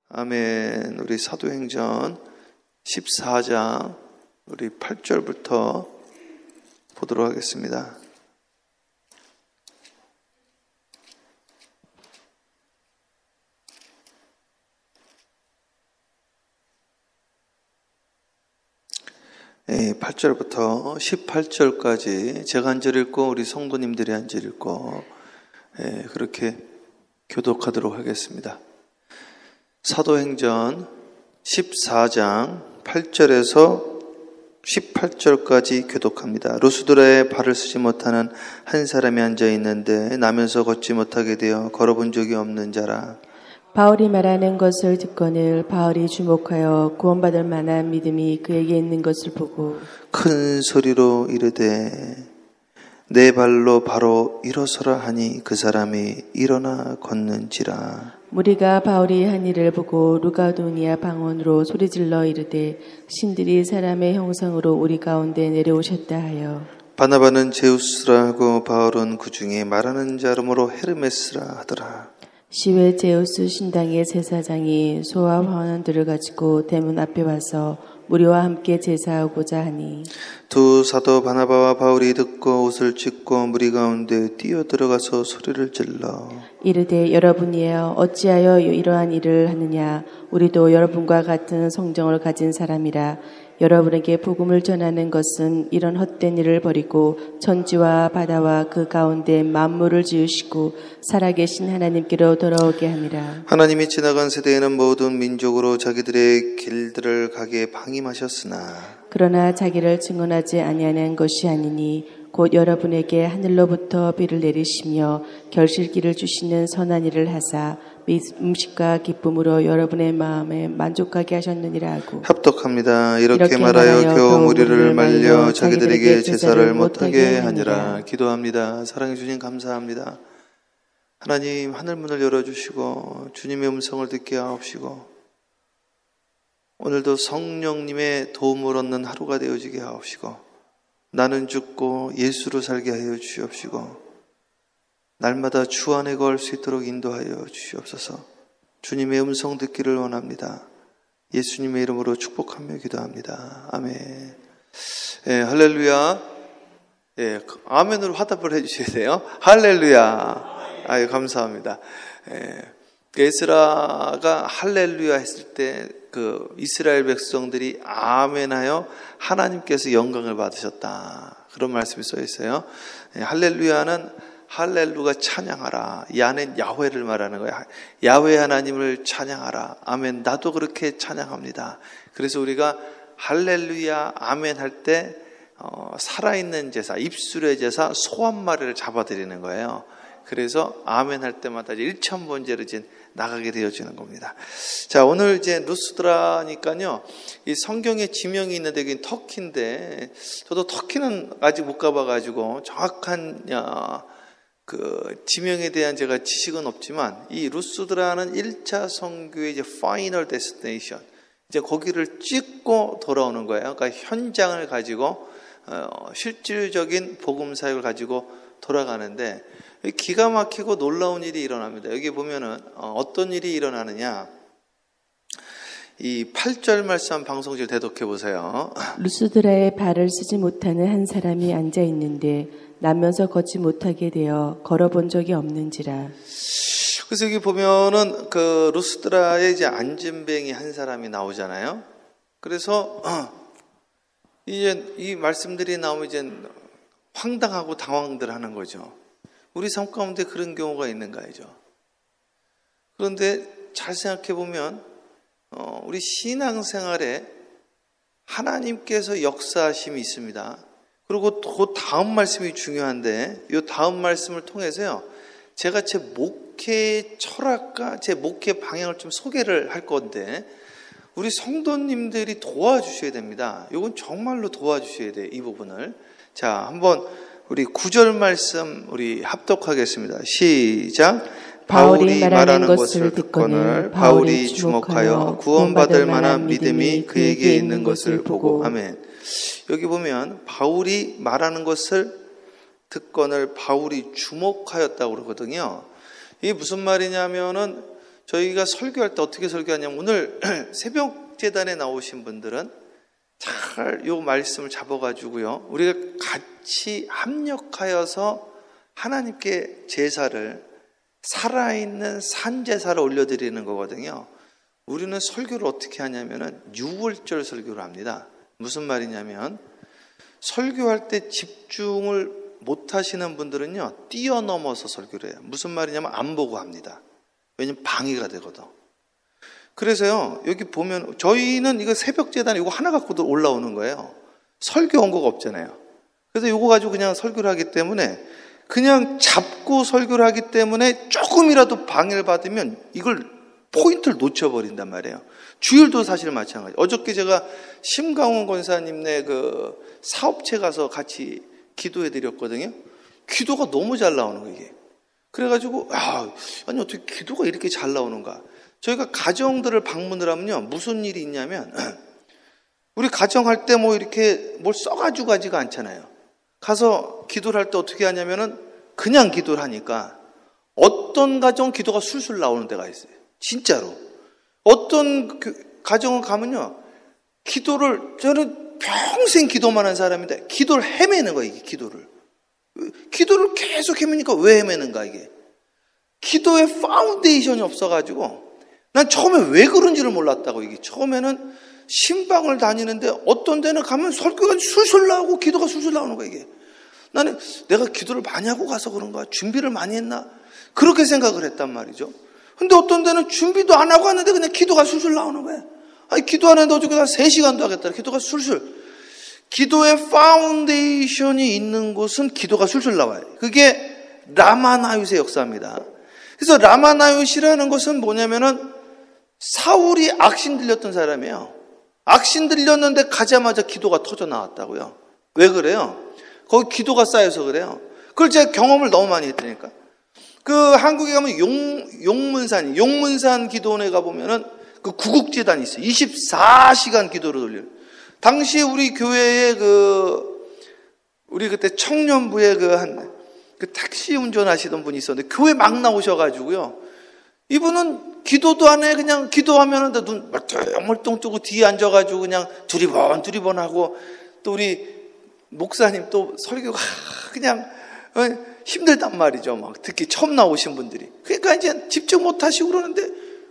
아멘. 우리 사도행전 14장 우리 8절부터 보도록 하겠습니다. 네, 8절부터 18절까지 제가 한 절 읽고 우리 성도님들이 한 절 읽고 그렇게 교독하도록 하겠습니다. 사도행전 14장 8절에서 18절까지 교독합니다. 루스드라에 발을 쓰지 못하는 한 사람이 앉아 있는데 나면서 걷지 못하게 되어 걸어본 적이 없는 자라. 바울이 말하는 것을 듣거늘 바울이 주목하여 구원받을 만한 믿음이 그에게 있는 것을 보고 큰 소리로 이르되 내 발로 바로 일어서라 하니 그 사람이 일어나 걷는지라. 무리가 바울이 한 일을 보고 루가도니아 방언으로 소리질러 이르되 신들이 사람의 형상으로 우리 가운데 내려오셨다 하여 바나바는 제우스라 하고 바울은 그 중에 말하는 자 이름으로 헤르메스라 하더라. 시외 제우스 신당의 제사장이 소와 환원들을 가지고 대문 앞에 와서 무리와 함께 제사하고자 하니 두 사도 바나바와 바울이 듣고 옷을 찢고 무리 가운데 뛰어들어가서 소리를 질러 이르되 여러분이여 어찌하여 이러한 일을 하느냐. 우리도 여러분과 같은 성정을 가진 사람이라. 여러분에게 복음을 전하는 것은 이런 헛된 일을 버리고 천지와 바다와 그 가운데 만물을 지으시고 살아계신 하나님께로 돌아오게 함이라. 하나님이 지나간 세대에는 모든 민족으로 자기들의 길들을 가게 방임하셨으나 그러나 자기를 증언하지 아니하는 것이 아니니 곧 여러분에게 하늘로부터 비를 내리시며 결실기를 주시는 선한 일을 하사 음식과 기쁨으로 여러분의 마음에 만족하게 하셨느니라 하고 합독합니다. 이렇게 말하여 겨우 무리를 말려 자기들에게 제사를 못하게 하니라. 기도합니다. 사랑해 주님 감사합니다. 하나님 하늘문을 열어주시고 주님의 음성을 듣게 하옵시고 오늘도 성령님의 도움을 얻는 하루가 되어지게 하옵시고 나는 죽고 예수로 살게 하여 주시옵시고 날마다 주 안에 거할 수 있도록 인도하여 주시옵소서. 주님의 음성 듣기를 원합니다. 예수님의 이름으로 축복하며 기도합니다. 아멘. 할렐루야. 아멘으로 화답을 해주셔야 돼요. 할렐루야. 아유 감사합니다. 에스라가 할렐루야 했을 때 그 이스라엘 백성들이 아멘하여 하나님께서 영광을 받으셨다. 그런 말씀이 써 있어요. 할렐루야는 할렐루가 찬양하라. 이 안에 야훼를 말하는 거야. 야훼 하나님을 찬양하라. 아멘. 나도 그렇게 찬양합니다. 그래서 우리가 할렐루야 아멘 할 때 살아있는 제사, 입술의 제사, 소 한 마리를 잡아드리는 거예요. 그래서 아멘 할 때마다 일천번제로 나가게 되어지는 겁니다. 자, 오늘 이제 루스드라니까요. 이 성경에 지명이 있는데 여긴 터키인데 저도 터키는 아직 못 가봐가지고 정확한 그 지명에 대한 제가 지식은 없지만 이 루스드라는 1차 선교의 이제 파이널 데스티네이션 이제 거기를 찍고 돌아오는 거예요. 그러니까 현장을 가지고 실질적인 복음 사역을 가지고 돌아가는데 기가 막히고 놀라운 일이 일어납니다. 여기 보면은 어떤 일이 일어나느냐. 이 8절 말씀 방송실 대독해 보세요. 루스드라에 발을 쓰지 못하는 한 사람이 앉아 있는데 나면서 걷지 못하게 되어 걸어본 적이 없는지라. 그래서 여기 보면은 그 루스드라에 이제 안진뱅이 한 사람이 나오잖아요. 그래서 이제 이 말씀들이 나오면 이제 황당하고 당황들 하는 거죠. 우리 삶 가운데 그런 경우가 있는가이죠. 그런데 잘 생각해 보면 우리 신앙생활에 하나님께서 역사하심이 있습니다. 그리고 그 다음 말씀이 중요한데 이 다음 말씀을 통해서요. 제가 제 목회 철학과 제 목회 방향을 좀 소개를 할 건데 우리 성도님들이 도와주셔야 됩니다. 이건 정말로 도와주셔야 돼요. 이 부분을. 자, 한번 우리 9절 말씀 우리 합독하겠습니다. 시작. 바울이 말하는 것을 듣거늘 바울이 주목하여 구원받을 만한 믿음이 그에게 있는 것을 보고. 아멘. 여기 보면 바울이 말하는 것을 듣거늘 바울이 주목하였다고 그러거든요. 이게 무슨 말이냐면은 저희가 설교할 때 어떻게 설교하냐면 오늘 새벽 재단에 나오신 분들은 잘 요 말씀을 잡아가지고요. 우리가 같이 합력하여서 하나님께 제사를 살아있는 산제사를 올려드리는 거거든요. 우리는 설교를 어떻게 하냐면은 6월절 설교를 합니다. 무슨 말이냐면 설교할 때 집중을 못 하시는 분들은요, 뛰어넘어서 설교를 해요. 무슨 말이냐면 안 보고 합니다. 왜냐면 방해가 되거든. 그래서요, 여기 보면 저희는 이거 새벽 재단 이거 하나 갖고도 올라오는 거예요. 설교 원고가 없잖아요. 그래서 이거 가지고 그냥 설교를 하기 때문에 그냥 잡고 설교를 하기 때문에 조금이라도 방해를 받으면 이걸 포인트를 놓쳐버린단 말이에요. 주일도 사실 마찬가지. 어저께 제가 심강원 권사님네 그 사업체 가서 같이 기도해 드렸거든요. 기도가 너무 잘 나오는 거예요, 이게. 그래가지고, 아니, 어떻게 기도가 이렇게 잘 나오는가. 저희가 가정들을 방문을 하면요, 무슨 일이 있냐면, 우리 가정할 때 뭐 이렇게 뭘 써가지고 가지가 않잖아요. 가서 기도를 할 때 어떻게 하냐면은, 그냥 기도를 하니까, 어떤 가정 기도가 술술 나오는 데가 있어요. 진짜로. 어떤 가정을 가면요, 기도를, 저는 평생 기도만 한 사람인데, 기도를 헤매는 거예요, 이게 기도를. 기도를 계속 헤매니까 왜 헤매는가, 이게. 기도의 파운데이션이 없어가지고, 난 처음에 왜 그런지를 몰랐다고, 이게. 처음에는 신방을 다니는데, 어떤 데는 가면 설교가 술술 나오고, 기도가 술술 나오는 거야, 이게. 나는 내가 기도를 많이 하고 가서 그런가? 준비를 많이 했나? 그렇게 생각을 했단 말이죠. 근데 어떤 데는 준비도 안 하고 왔는데 그냥 기도가 술술 나오는 거야. 아니, 기도하는데 어저께 한 3시간도 하겠다. 기도가 술술. 기도의 파운데이션이 있는 곳은 기도가 술술 나와요. 그게 라마나윕의 역사입니다. 그래서 라마나윕이라는 것은 뭐냐면은 사울이 악신 들렸던 사람이에요. 악신 들렸는데 가자마자 기도가 터져 나왔다고요. 왜 그래요? 거기 기도가 쌓여서 그래요. 그걸 제가 경험을 너무 많이 했다니까. 그 한국에 가면 용문산 기도원에 가보면은 그 구국재단이 있어요. 24시간 기도를 돌려요. 당시에 우리 교회에 우리 그때 청년부에 그 택시 운전하시던 분이 있었는데 교회 막 나오셔가지고요. 이분은 기도도 안 해. 그냥 기도하면은 눈 멀뚱멀뚱 뜨고 뒤에 앉아가지고 그냥 두리번 하고 또 우리 목사님 또 설교가 그냥 힘들단 말이죠. 막 특히 처음 나오신 분들이. 그러니까 이제 집중 못 하시고 그러는데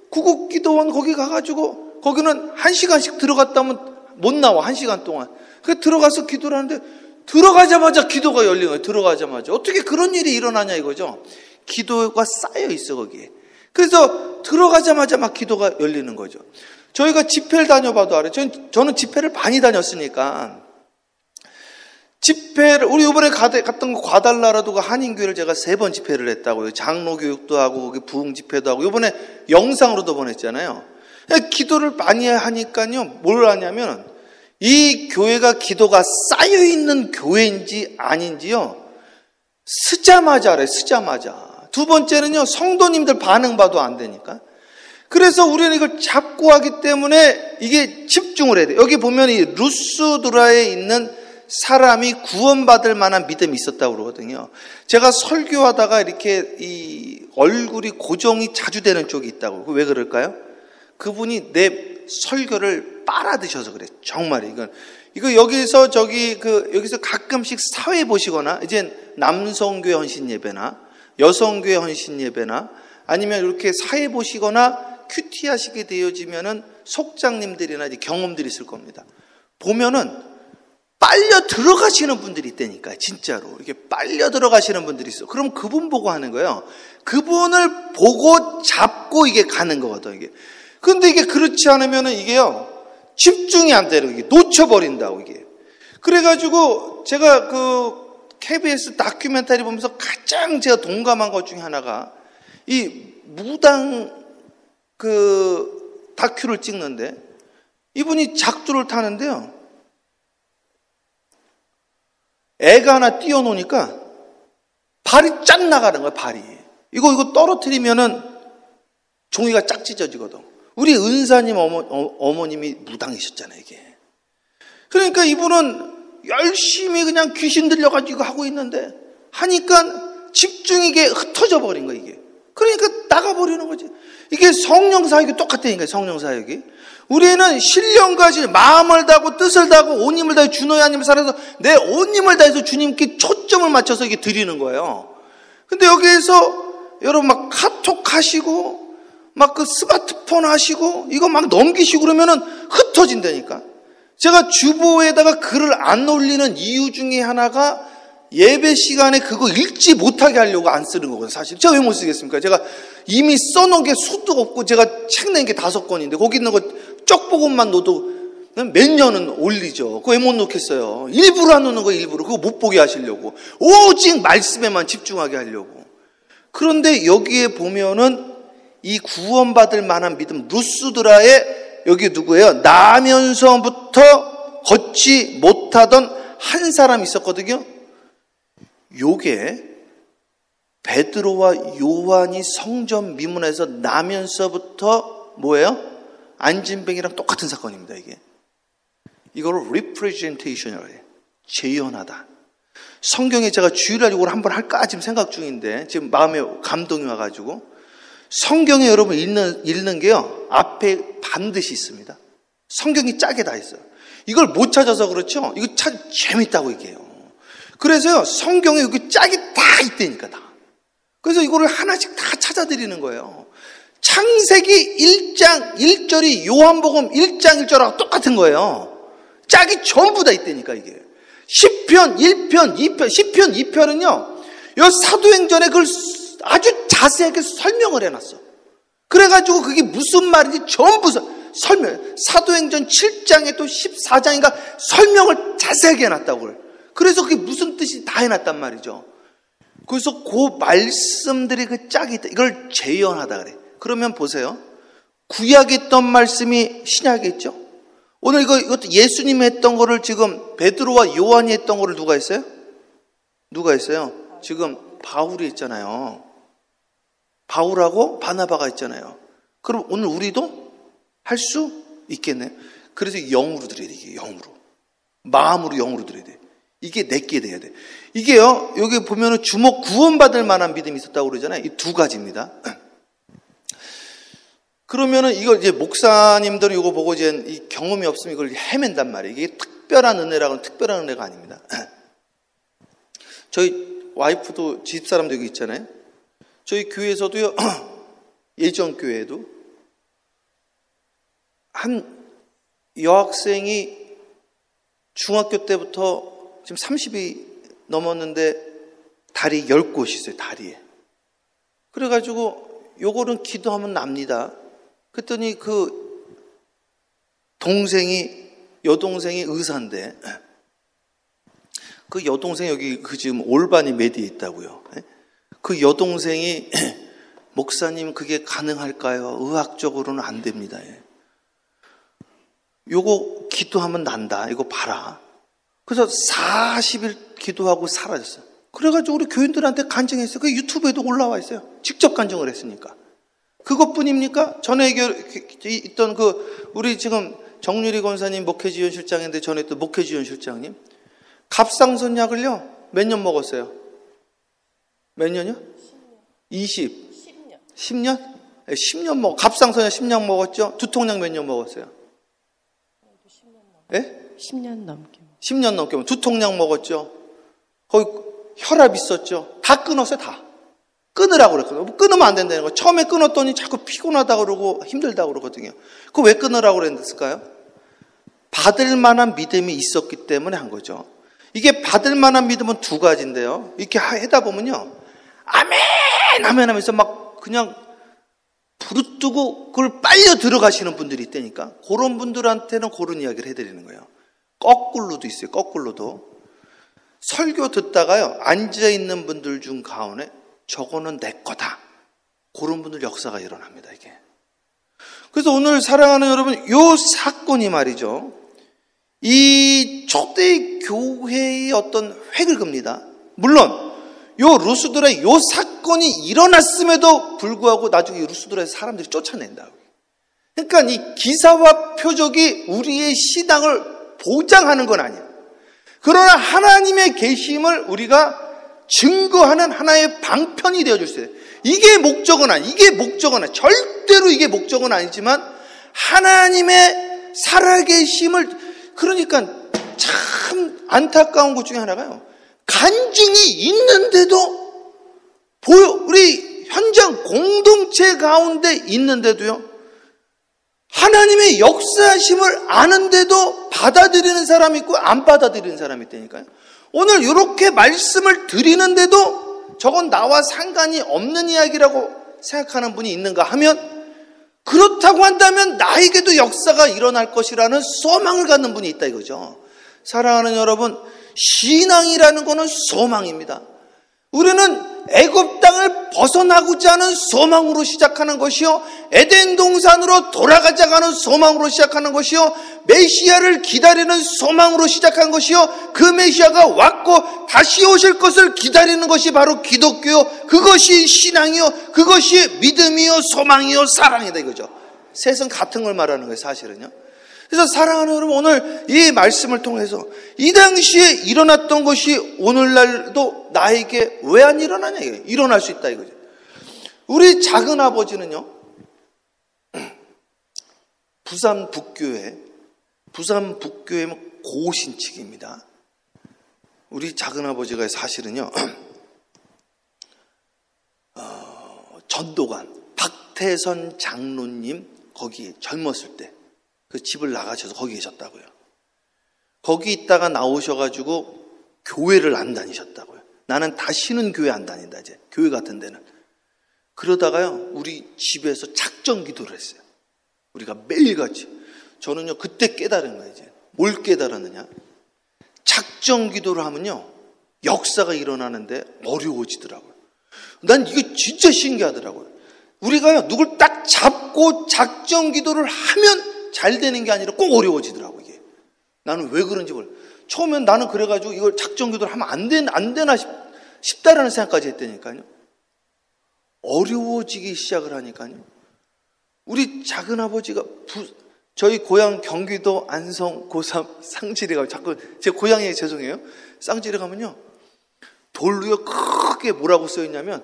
구국기도원 거기 가가지고 거기는 1시간씩 들어갔다 하면 못 나와. 1시간 동안. 그 들어가서 기도를 하는데 들어가자마자 기도가 열린 거예요. 들어가자마자. 어떻게 그런 일이 일어나냐 이거죠. 기도가 쌓여 있어 거기에. 그래서 들어가자마자 막 기도가 열리는 거죠. 저희가 집회를 다녀봐도 알아요. 저는 집회를 많이 다녔으니까 집회를 우리 이번에 갔던 거 과달라라도 한인교회를 제가 3번 집회를 했다고요. 장로 교육도 하고 부흥 집회도 하고 이번에 영상으로도 보냈잖아요. 기도를 많이 하니까요. 뭘 하냐면 이 교회가 기도가 쌓여 있는 교회인지 아닌지요. 쓰자마자 알아요. 쓰자마자. 두 번째는요. 성도님들 반응 봐도 안 되니까. 그래서 우리는 이걸 잡고 하기 때문에 이게 집중을 해야 돼요. 여기 보면 이 루스드라에 있는 사람이 구원받을 만한 믿음이 있었다고 그러거든요. 제가 설교하다가 이렇게 이 얼굴이 고정이 자주 되는 쪽이 있다고. 왜 그럴까요? 그분이 내 설교를 빨아드셔서 그래. 정말 이거 여기서 여기서 가끔씩 사회 보시거나 이제 남성교회 헌신 예배나 여성교회 헌신 예배나 아니면 이렇게 사회 보시거나 큐티 하시게 되어지면은 속장님들이나 이제 경험들이 있을 겁니다. 보면은 빨려 들어가시는 분들이 있다니까, 진짜로. 이렇게 빨려 들어가시는 분들이 있어. 그럼 그분 보고 하는 거예요. 그분을 보고 잡고 이게 가는 거거든, 이게. 근데 이게 그렇지 않으면은 이게요, 집중이 안 되는, 이게 놓쳐버린다고, 이게. 그래가지고 제가 KBS 다큐멘터리 보면서 가장 제가 동감한 것 중에 하나가 이 무당 다큐를 찍는데 이분이 작두를 타는데요. 애가 하나 띄워놓으니까 발이 쫙 나가는 거야, 발이. 이거 떨어뜨리면은 종이가 쫙 찢어지거든. 우리 은사님 어머님이 무당이셨잖아요, 이게. 그러니까 이분은 열심히 그냥 귀신 들려가지고 하고 있는데 하니까 집중이 이게 흩어져 버린 거야, 이게. 그러니까 나가버리는 거지. 이게 성령 사역이 똑같다니까요. 성령 사역이. 우리는 신령과 마음을 다하고 뜻을 다하고 온 힘을 다해 주노의 하나님을 살아서 내 온 힘을 다해서 주님께 초점을 맞춰서 이게 드리는 거예요. 근데 여기에서 여러분 막 카톡 하시고 막 그 스마트폰 하시고 이거 막 넘기시고 그러면은 흩어진다니까. 제가 주보에다가 글을 안 올리는 이유 중에 하나가 예배 시간에 그거 읽지 못하게 하려고 안 쓰는 거거든요. 사실 제가 왜 못 쓰겠습니까? 제가 이미 써놓은 게 수도 없고 제가 책 낸 게 5권인데 거기 있는 거 쪽 부분만 넣어도 몇 년은 올리죠. 그거 왜 못 넣겠어요? 일부러 안 넣는 거예요. 일부러. 그거 못 보게 하시려고. 오직 말씀에만 집중하게 하려고. 그런데 여기에 보면은 이 구원받을 만한 믿음, 루스드라의 여기 누구예요? 나면서부터 걷지 못하던 한 사람이 있었거든요. 요게 베드로와 요한이 성전 미문에서 나면서부터 뭐예요? 안진뱅이랑 똑같은 사건입니다. 이거를 representation이라고 해요. 재현하다. 성경에 제가 주일날 이걸 한번 할까 지금 생각 중인데 지금 마음에 감동이 와가지고 성경에 여러분 읽는 게요 앞에 반드시 있습니다. 성경이 짜게 다 있어요. 이걸 못 찾아서 그렇죠. 이거 참 재밌다고 얘기해요. 그래서요 성경에 여기 짝이 다 있다니까 다. 그래서 이거를 하나씩 다 찾아드리는 거예요. 창세기 1장 1절이 요한복음 1장 1절하고 똑같은 거예요. 짝이 전부 다 있다니까 이게. 시편 1편 2편 시편 2편은요 요 사도행전에 그걸 아주 자세하게 설명을 해놨어. 그래가지고 그게 무슨 말인지 전부 설명. 사도행전 7장에 또 14장인가 설명을 자세하게 해놨다고 그래. 그래서 그게 무슨 뜻이 다 해놨단 말이죠. 그래서 그 말씀들이 그 짝이 있다. 이걸 재현하다 그래. 그러면 보세요. 구약에 있던 말씀이 신약에 있죠. 오늘 이것도 예수님이 했던 거를 지금 베드로와 요한이 했던 거를 누가 했어요? 누가 했어요? 지금 바울이 했잖아요. 바울하고 바나바가 있잖아요. 그럼 오늘 우리도 할 수 있겠네요. 그래서 영으로 드려야 돼. 이게 영으로. 마음으로 영으로 드려야 돼. 이게 내게 돼야 돼. 이게요. 여기 보면은 구원받을 만한 믿음이 있었다고 그러잖아요. 이 두 가지입니다. 그러면은 이걸 이제 목사님들은 이거 보고 이제 이 경험이 없으면 이걸 헤맨단 말이에요. 이게 특별한 은혜라고는 특별한 은혜가 아닙니다. 저희 와이프도 집사람도 여기 있잖아요. 저희 교회에서도요, 예전 교회에도 한 여학생이 중학교 때부터 지금 30이 넘었는데 다리 10곳이 있어요, 다리에. 그래가지고 요거는 기도하면 납니다. 그랬더니 그 여동생이 의사인데 그 여동생이 여기 지금 올바니 메디에 있다고요. 그 여동생이 목사님 그게 가능할까요? 의학적으로는 안 됩니다. 요거 기도하면 난다. 이거 봐라. 그래서 40일 기도하고 사라졌어요. 그래가지고 우리 교인들한테 간증했어요. 그 유튜브에도 올라와 있어요. 직접 간증을 했으니까. 그것뿐입니까? 전에 있던 우리 지금 정유리 권사님 목회지원 실장인데 전에 또 목회지원 실장님. 갑상선 약을요, 몇 년 먹었어요? 몇 년이요? 10년. 10년? 10년 갑상선약 10년 먹었죠? 두통약 몇 년 먹었어요? 10년 넘게. 10년 넘게. 두통약 먹었죠? 거기 혈압 있었죠? 다 끊었어요, 다. 끊으라고 그랬거든요. 끊으면 안 된다는 거. 처음에 끊었더니 자꾸 피곤하다고 그러고 힘들다고 그러거든요. 그거 왜 끊으라고 그랬을까요? 받을 만한 믿음이 있었기 때문에 한 거죠. 이게 받을 만한 믿음은 두 가지인데요. 이렇게 하다 보면요. 아멘! 아멘 하면서 막 그냥 부르뜨고 그걸 빨려 들어가시는 분들이 있다니까. 그런 분들한테는 그런 이야기를 해드리는 거예요. 거꾸로도 있어요. 거꾸로도. 설교 듣다가요. 앉아있는 분들 중 가운데 저거는 내 거다. 그런 분들 역사가 일어납니다. 이게. 그래서 오늘 사랑하는 여러분, 요 사건이 말이죠. 이 초대 교회의 어떤 획을 긋습니다. 물론 요 루스드라의 요 사건이 일어났음에도 불구하고 나중에 루스드라의 사람들이 쫓아낸다. 그러니까 이 기사와 표적이 우리의 신앙을 보장하는 건 아니야. 그러나 하나님의 계심을 우리가 증거하는 하나의 방편이 되어줄 수 있어요. 이게 목적은 절대로 이게 목적은 아니지만 하나님의 살아계심을, 그러니까 참 안타까운 것 중에 하나가요. 간증이 있는데도 우리 현장 공동체 가운데 있는데도요, 하나님의 역사심을 아는데도 받아들이는 사람이 있고 안 받아들이는 사람이 있다니까요. 오늘 이렇게 말씀을 드리는데도 저건 나와 상관이 없는 이야기라고 생각하는 분이 있는가 하면, 그렇다고 한다면 나에게도 역사가 일어날 것이라는 소망을 갖는 분이 있다 이거죠. 사랑하는 여러분, 신앙이라는 것은 소망입니다. 우리는 애굽 땅을 벗어나고자 하는 소망으로 시작하는 것이요, 에덴 동산으로 돌아가자 하는 소망으로 시작하는 것이요, 메시아를 기다리는 소망으로 시작한 것이요, 그 메시아가 왔고 다시 오실 것을 기다리는 것이 바로 기독교요, 그것이 신앙이요, 그것이 믿음이요, 소망이요, 사랑이다 이거죠. 셋은 같은 걸 말하는 거예요, 사실은요. 그래서 사랑하는 여러분, 오늘 이 말씀을 통해서 이 당시에 일어났던 것이 오늘날도 나에게 왜 안 일어나냐, 일어날 수 있다 이거죠. 우리 작은 아버지는요, 부산 북교회 고신칙입니다. 우리 작은 아버지가 사실은요, 전도관 박태선 장로님 거기 젊었을 때 그 집을 나가셔서 거기 계셨다고요. 거기 있다가 나오셔가지고 교회를 안 다니셨다고요. 나는 다시는 교회 안 다닌다, 이제 교회 같은 데는. 그러다가요, 우리 집에서 작정 기도를 했어요. 우리가 매일같이. 저는요, 그때 깨달은 거예요. 이제 뭘 깨달았느냐, 작정 기도를 하면요 역사가 일어나는데 어려워지더라고요. 난 이게 진짜 신기하더라고요. 우리가요, 누굴 딱 잡고 작정 기도를 하면 잘 되는 게 아니라 꼭 어려워지더라고요, 이게. 나는 왜 그런지 몰라요. 처음엔 나는 그래가지고 이걸 작정 기도를 하면 안 되나 싶다라는 생각까지 했다니까요. 어려워지기 시작을 하니까요. 우리 작은 아버지가 저희 고향 경기도 안성 고3 쌍지리 가면, 자꾸 제 고향에 죄송해요, 쌍지리 가면요, 돌로요 크게 뭐라고 써있냐면,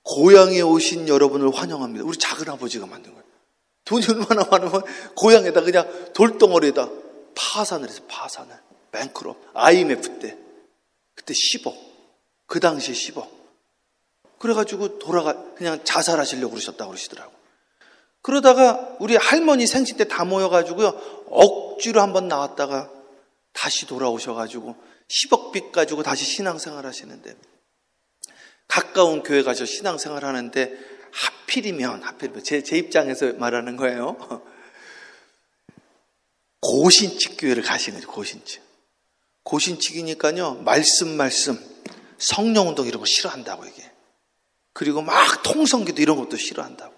고향에 오신 여러분을 환영합니다. 우리 작은 아버지가 만든 거예요. 돈이 얼마나 많으면 고향에다 그냥 돌덩어리에다 파산을 해서, 파산을. 뱅크로 IMF 때 그때 10억, 그 당시에 10억. 그래가지고 그냥 자살하시려고 그러셨다고 그러시더라고. 그러다가 우리 할머니 생신 때 다 모여가지고요, 억지로 한번 나왔다가 다시 돌아오셔가지고 10억 빚 가지고 다시 신앙생활 하시는데, 가까운 교회 가서 신앙생활 하는데 하필이면 제 입장에서 말하는 거예요, 고신칙 교회를 가시는 거예요. 고신칙이니까요, 말씀 성령운동 이런 거 싫어한다고, 이게. 그리고 막 통성기도 이런 것도 싫어한다고.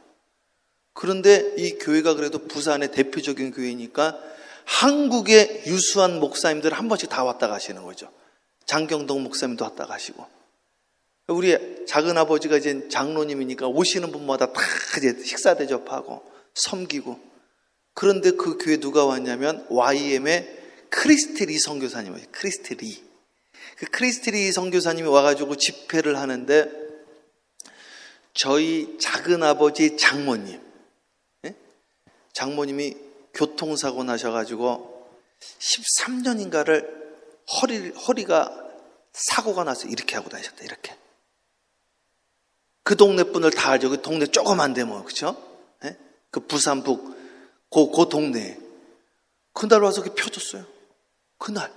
그런데 이 교회가 그래도 부산의 대표적인 교회니까 한국의 유수한 목사님들 한 번씩 다 왔다 가시는 거죠. 장경동 목사님도 왔다 가시고, 우리 작은 아버지가 이제 장로님이니까 오시는 분마다 다 이제 식사 대접하고 섬기고. 그런데 그 교회 누가 왔냐면 YM의 크리스티리 선교사님이에요. 크리스티리. 그 크리스티리 선교사님이 와가지고 집회를 하는데, 저희 작은 아버지 장모님, 장모님이 교통사고 나셔가지고 13년인가를 허리가 사고가 나서 이렇게 하고 다니셨다, 이렇게. 그 동네 분들 다 알죠. 그 동네 조그만데 뭐, 그쵸? 그 부산북 그 동네에. 그날 와서 그게 펴졌어요. 그날.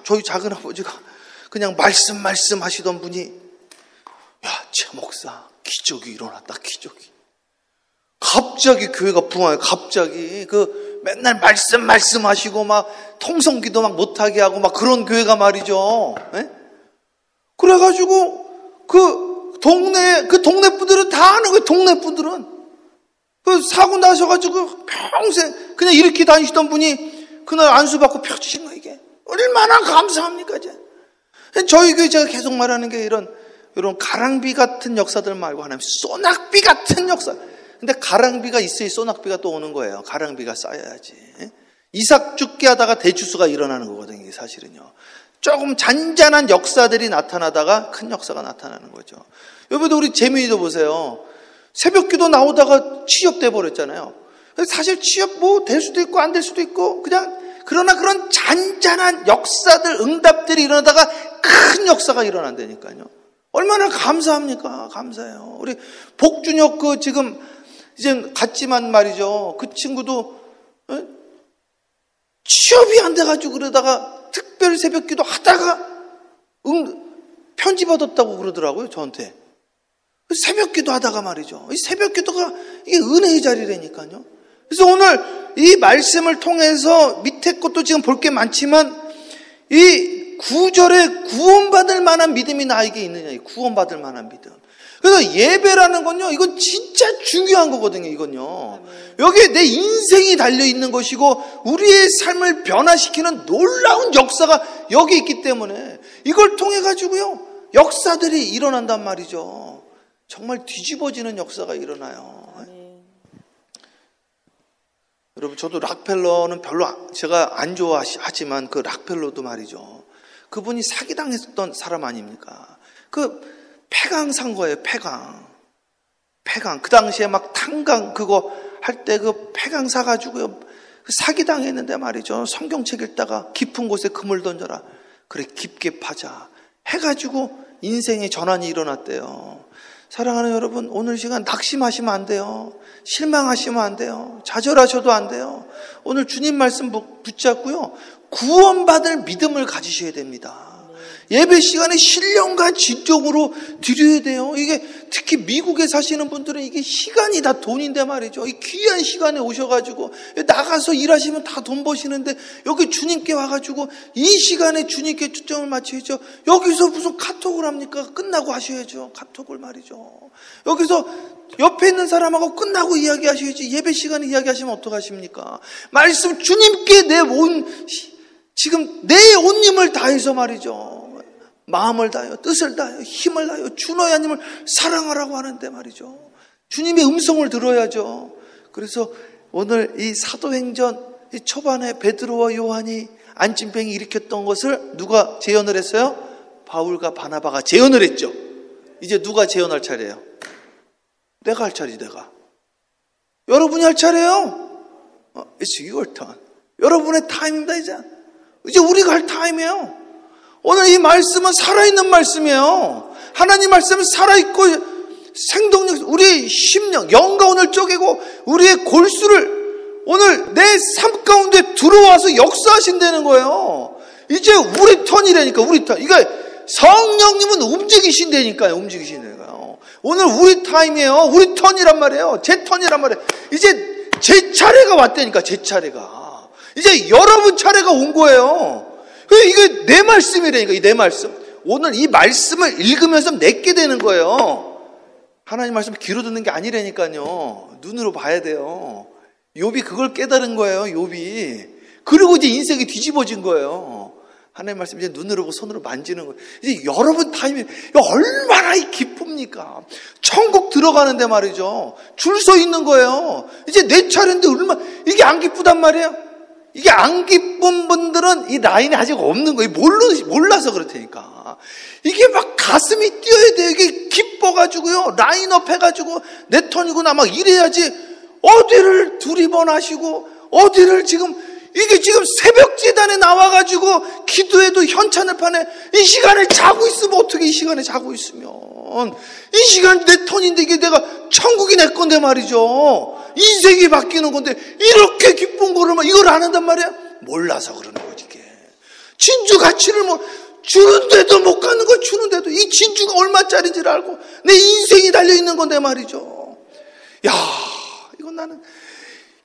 저희 작은 아버지가 그냥 말씀 하시던 분이, 야, 제 목사, 기적이 일어났다, 기적이. 갑자기 교회가 부흥해요, 갑자기. 맨날 말씀 하시고, 막, 통성기도 막 못하게 하고, 막 그런 교회가 말이죠. 그래가지고, 그 동네 분들은 다 아는 거예요, 동네 분들은. 사고 나셔가지고, 평생 그냥 이렇게 다니시던 분이, 그날 안수받고 펴주신 거예요, 이게. 얼마나 감사합니까, 이제. 저희 교회 제가 계속 말하는 게 이런 가랑비 같은 역사들 말고 하나님 소낙비 같은 역사. 근데 가랑비가 있어야 소낙비가 또 오는 거예요. 가랑비가 쌓여야지. 이삭 죽게 하다가 대추수가 일어나는 거거든요, 이게 사실은요. 조금 잔잔한 역사들이 나타나다가 큰 역사가 나타나는 거죠. 여러분도 우리 재민이도 보세요. 새벽 기도 나오다가 취업돼 버렸잖아요. 사실 취업 뭐 될 수도 있고 안 될 수도 있고 그러나 그런 잔잔한 역사들, 응답들이 일어나다가 큰 역사가 일어난다니까요. 얼마나 감사합니까? 감사해요. 우리 복준혁 지금 이제 갔지만 말이죠. 그 친구도 취업이 안 돼가지고 그러다가 특별 새벽 기도 하다가 편지 받았다고 그러더라고요, 저한테. 새벽 기도 하다가 말이죠. 이 새벽 기도가 이게 은혜의 자리라니까요. 그래서 오늘 이 말씀을 통해서 밑에 것도 지금 볼 게 많지만 이 9절에 구원받을 만한 믿음이 나에게 있느냐, 이 구원받을 만한 믿음. 그래서 예배라는 건요, 이건 진짜 중요한 거거든요, 이건요. 여기에 내 인생이 달려있는 것이고, 우리의 삶을 변화시키는 놀라운 역사가 여기 있기 때문에, 이걸 통해가지고요, 역사들이 일어난단 말이죠. 정말 뒤집어지는 역사가 일어나요. 여러분, 저도 락펠러는 별로 제가 안 좋아하지만, 그 락펠러도 말이죠. 그분이 사기당했던 사람 아닙니까? 폐강 산 거예요, 폐강. 그 당시에 막 탄강 그거 할 때 그 폐강 사가지고요. 사기당했는데 말이죠. 성경책 읽다가 깊은 곳에 금을 던져라. 그래, 깊게 파자. 해가지고 인생의 전환이 일어났대요. 사랑하는 여러분, 오늘 시간 낙심하시면 안 돼요. 실망하시면 안 돼요. 좌절하셔도 안 돼요. 오늘 주님 말씀 붙잡고요. 구원받을 믿음을 가지셔야 됩니다. 예배 시간에 신령과 진정으로 드려야 돼요. 이게 특히 미국에 사시는 분들은 이게 시간이 다 돈인데 말이죠. 이 귀한 시간에 오셔가지고 나가서 일하시면 다 돈 버시는데 여기 주님께 와가지고 이 시간에 주님께 초점을 맞춰야죠. 여기서 무슨 카톡을 합니까? 끝나고 하셔야죠. 카톡을 말이죠. 여기서 옆에 있는 사람하고 끝나고 이야기하셔야지. 예배 시간에 이야기하시면 어떡하십니까? 말씀 주님께 지금 내 온 힘을 다해서 말이죠. 마음을 다하여, 뜻을 다하여, 힘을 다하여 주노의 하나님을 사랑하라고 하는데 말이죠. 주님의 음성을 들어야죠. 그래서 오늘 이 사도행전 이 초반에 베드로와 요한이 안진뱅이 일으켰던 것을 누가 재현을 했어요? 바울과 바나바가 재현을 했죠. 이제 누가 재현할 차례예요? 내가 할 차례지, 내가. 여러분이 할 차례예요. It's your turn. 여러분의 타임입니다, 이제 우리가 할 타임이에요. 오늘 이 말씀은 살아있는 말씀이에요. 하나님 말씀은 살아있고 생동력, 우리의 심령, 영과 오늘 쪼개고 우리의 골수를 오늘 내 삶 가운데 들어와서 역사하신다는 거예요. 이제 우리 턴이라니까, 우리 턴. 이게 성령님은 움직이신다니까요, 움직이신다니까요. 오늘 우리 타임이에요. 우리 턴이란 말이에요. 제 턴이란 말이에요. 이제 제 차례가 왔다니까, 제 차례가. 이제 여러분 차례가 온 거예요. 이게 내 말씀이라니까, 내 말씀. 오늘 이 말씀을 읽으면서 내게 되는 거예요. 하나님 말씀 귀로 듣는 게 아니라니까요. 눈으로 봐야 돼요. 욥이 그걸 깨달은 거예요, 욥이. 그리고 이제 인생이 뒤집어진 거예요. 하나님 말씀 이제 눈으로 보고 손으로 만지는 거예요. 이제 여러분 타임이 얼마나 기쁩니까? 천국 들어가는데 말이죠. 줄 서 있는 거예요. 이제 내 차례인데 얼마나, 이게 안 기쁘단 말이에요. 이게 안 기쁜 분들은 이 라인이 아직 없는 거예요. 몰라서 그렇다니까. 이게 막 가슴이 뛰어야 돼요. 이게 기뻐가지고요. 라인업 해가지고 내 턴이구나 막 이래야지. 어디를 두리번하시고 어디를 이게 지금 새벽 제단에 나와가지고 기도해도 현찬을 파네. 이 시간에 자고 있으면 어떻게, 이 시간에 자고 있으면. 이 시간 내 턴인데 이게 내가 천국이 내 건데 말이죠. 인생이 바뀌는 건데 이렇게 기쁜 거를 이걸 안 한단 말이야? 몰라서 그러는 거지 이게. 진주 가치를 주는데도 못 가는 거, 주는데도 이 진주가 얼마짜리인지를 알고 내 인생이 달려있는 건데 말이죠. 야, 이건 나는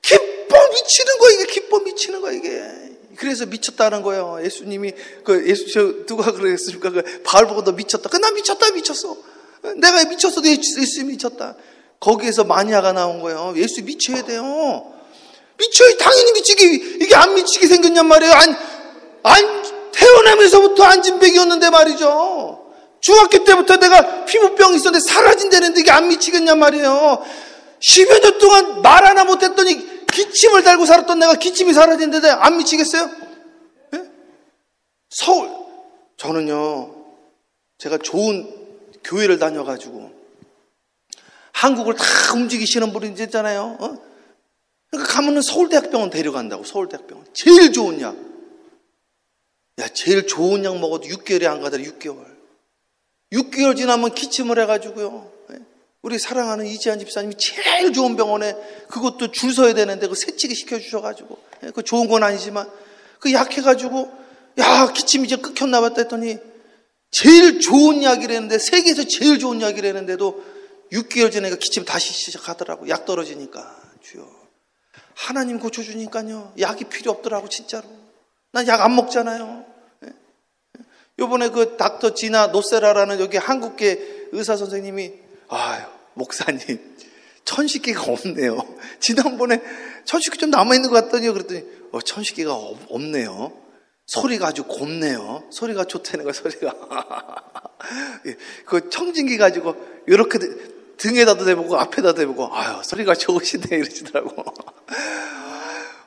기뻐 미치는 거야, 이게. 기뻐 미치는 거야, 이게. 그래서 미쳤다는 거예요. 예수님이, 누가 그랬습니까? 바울 보고 너 미쳤다. 나 미쳤어. 내가 미쳤어도 예수 미쳤다. 거기에서 마니아가 나온 거예요. 예수 미쳐야 돼요. 미쳐야, 당연히 미치게, 이게 안 미치게 생겼냔 말이에요. 태어나면서부터 안진뱅이였는데 말이죠. 중학교 때부터 내가 피부병이 있었는데 사라진다는데 이게 안 미치겠냔 말이에요. 10여 년 동안 말 하나 못했더니 기침을 달고 살았던 내가 기침이 사라진다는데 안 미치겠어요? 네? 저는요, 제가 좋은 교회를 다녀가지고 한국을 다 움직이시는 분이 있잖아요. 그러니까 가면은 서울대학병원 데려간다고. 서울대학병원 제일 좋은 약. 야, 제일 좋은 약 먹어도 6개월이 안 가더라. 6개월 지나면 기침을 해가지고요. 우리 사랑하는 이지한 집사님이 제일 좋은 병원에 그것도 줄 서야 되는데 그 새치기 시켜주셔가지고, 그 좋은 건 아니지만 그 약해가지고 야, 기침이 이제 끊겼나 봤다 했더니 제일 좋은 약이라는데, 세계에서 제일 좋은 약이라는데도 6개월 전에 기침 다시 시작하더라고. 약 떨어지니까. 주여, 하나님 고쳐주니까요 약이 필요 없더라고. 진짜로 난 약 안 먹잖아요. 요번에 그 닥터 지나 노세라라는 여기 한국계 의사 선생님이, 아유, 목사님, 천식기가 없네요. 지난번에 천식기 좀 남아있는 것 같더니, 그랬더니, 천식기가 없네요. 소리가 아주 곱네요. 소리가 좋다는 거야, 소리가. 그 청진기 가지고, 이렇게 등에다도 대보고, 앞에다 대보고, 아유, 소리가 좋으시네, 이러시더라고.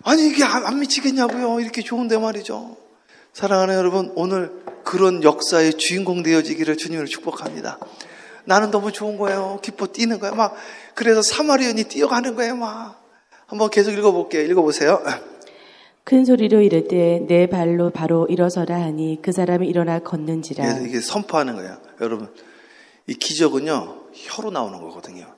아니, 이게 안 미치겠냐고요. 이렇게 좋은데 말이죠. 사랑하는 여러분, 오늘 그런 역사의 주인공 되어지기를 주님을 축복합니다. 나는 너무 좋은 거예요. 기뻐 뛰는 거예요. 막 그래서 사마리아인이 뛰어가는 거예요. 막 한번 계속 읽어볼게요. 읽어보세요. 큰 소리로 이르되 내 발로 바로 일어서라 하니 그 사람이 일어나 걷는지라. 이게 선포하는 거예요. 여러분, 이 기적은요 혀로 나오는 거거든요.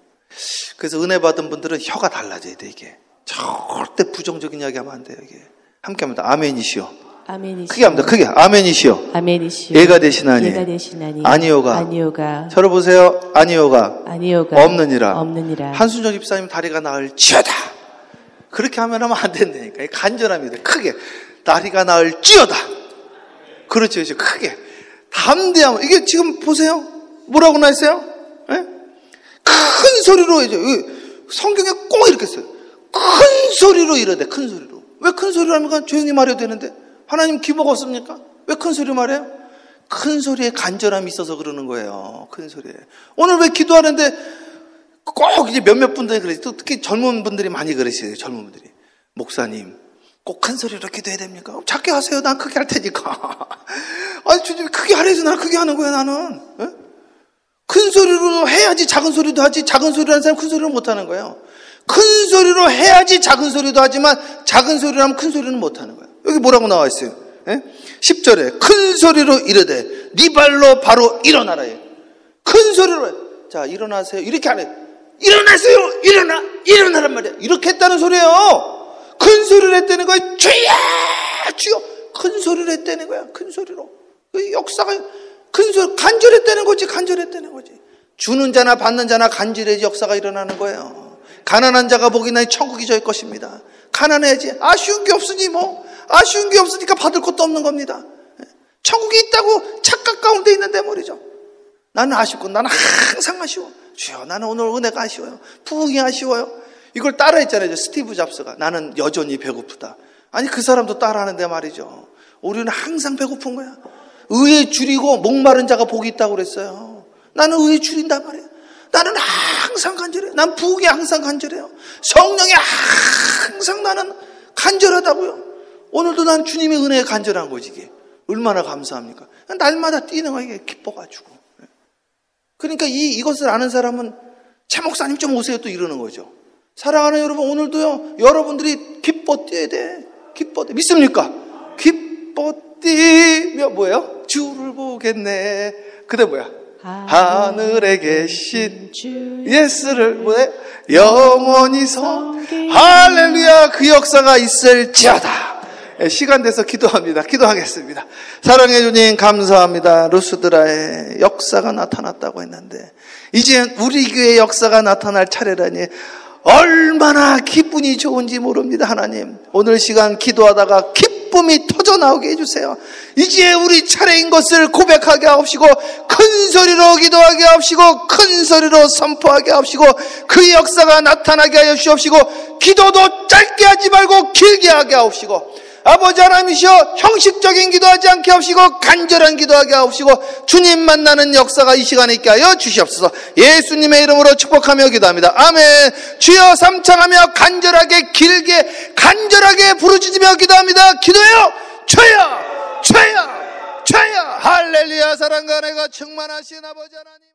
그래서 은혜 받은 분들은 혀가 달라져야 돼. 이게 절대 부정적인 이야기 하면 안 돼요. 이게 함께 합니다. 아멘이시오. 아멘이시오. 크게 합니다. 크게. 아멘이시오. 아멘이시오. 예가 되시나니. 예가 되시나니. 아니오가. 저를 보세요. 아니오가. 없느니라. 한순정 집사님 다리가 나을지어다. 그렇게 하면 안 된다니까. 간절합니다. 크게. 다리가 나을지어다. 그렇죠. 이제 크게. 담대하면. 이게 지금 보세요. 뭐라고 나있어요? 네? 큰 소리로 이제 성경에 꼭 이렇게 써요. 큰 소리로 이러대. 큰 소리로. 왜 큰 소리로 하면 조용히 말해도 되는데? 하나님 기복 없습니까? 왜 큰 소리 말해요? 큰 소리에 간절함이 있어서 그러는 거예요. 큰 소리에. 오늘 왜 기도하는데 꼭 이제 몇몇 분들이 그러지. 또 특히 젊은 분들이 많이 그러시어요. 젊은 분들이. 목사님, 꼭 큰 소리로 기도해야 됩니까? 작게 하세요. 난 크게 할 테니까. 아니, 주님 크게 하래서 난 크게 하는 거예요, 나는. 에? 큰 소리로 해야지 작은 소리도 하지. 작은 소리로 하는 사람 큰 소리를 못 하는 거예요. 큰 소리로 해야지 작은 소리도 하지만 작은 소리로 하면 큰 소리는 못 하는 거예요. 여기 뭐라고 나와 있어요? 10절에 큰 소리로 이르되 네 발로 바로 일어나라. 큰 소리로 해. 자, 일어나세요. 이렇게 안 해. 일어나세요. 일어나란 말이야. 이렇게 했다는 소리예요. 큰 소리를 했다는 거예요. 주여. 큰 소리를 했다는 거야. 큰 소리로. 그 역사가 큰 소리, 간절했다는 거지. 주는 자나 받는 자나 간절해야지 역사가 일어나는 거예요. 가난한 자가 복이 나니 천국이 저의 것입니다. 가난해야지. 아쉬운 게 없으니 아쉬운 게 없으니까 받을 것도 없는 겁니다. 천국이 있다고 착각 가운데 있는데 말이죠. 나는 아쉽고 나는 항상 아쉬워. 주여, 나는 오늘 은혜가 아쉬워요. 부흥이 아쉬워요. 이걸 따라했잖아요. 스티브 잡스가. 나는 여전히 배고프다. 아니, 그 사람도 따라하는데 말이죠. 우리는 항상 배고픈 거야. 의에 줄이고 목마른 자가 복이 있다고 그랬어요. 나는 의에 줄인단 말이에요. 나는 항상 간절해요. 난 부흥에 항상 간절해요. 성령에 항상 나는 간절하다고요. 오늘도 난 주님의 은혜에 간절한 거지. 이게 얼마나 감사합니까? 날마다 뛰는 거야. 이게 기뻐가지고. 그러니까 이것을 아는 사람은 차 목사님 좀 오세요 또 이러는 거죠. 사랑하는 여러분, 오늘도요 여러분들이 기뻐 뛰어야 돼. 기뻐 뛰. 믿습니까? 기뻐 뛰며 뭐예요? 주를 보겠네. 그대 뭐야? 하늘에 계신 예수를 뭐해? 영원히 할렐루야. 그 역사가 있을지어다. 시간 돼서 기도하겠습니다. 사랑해 주님 감사합니다. 루스드라의 역사가 나타났다고 했는데 이제 우리 교회의 역사가 나타날 차례라니 얼마나 기분이 좋은지 모릅니다. 하나님, 오늘 시간 기도하다가 기쁨이 터져나오게 해주세요. 이제 우리 차례인 것을 고백하게 하옵시고 큰 소리로 기도하게 하옵시고 큰 소리로 선포하게 하옵시고 그 역사가 나타나게 하여 주옵시고 기도도 짧게 하지 말고 길게 하게 하옵시고 아버지 하나님이시여, 형식적인 기도하지 않게 하옵시고 간절한 기도하게 하옵시고 주님 만나는 역사가 이 시간에 있게 하여 주시옵소서. 예수님의 이름으로 축복하며 기도합니다. 아멘. 주여 삼창하며 간절하게 길게 간절하게 부르짖으며 기도합니다. 기도해요. 주여 할렐루야. 사랑과 은혜가 충만하신 아버지 하나님.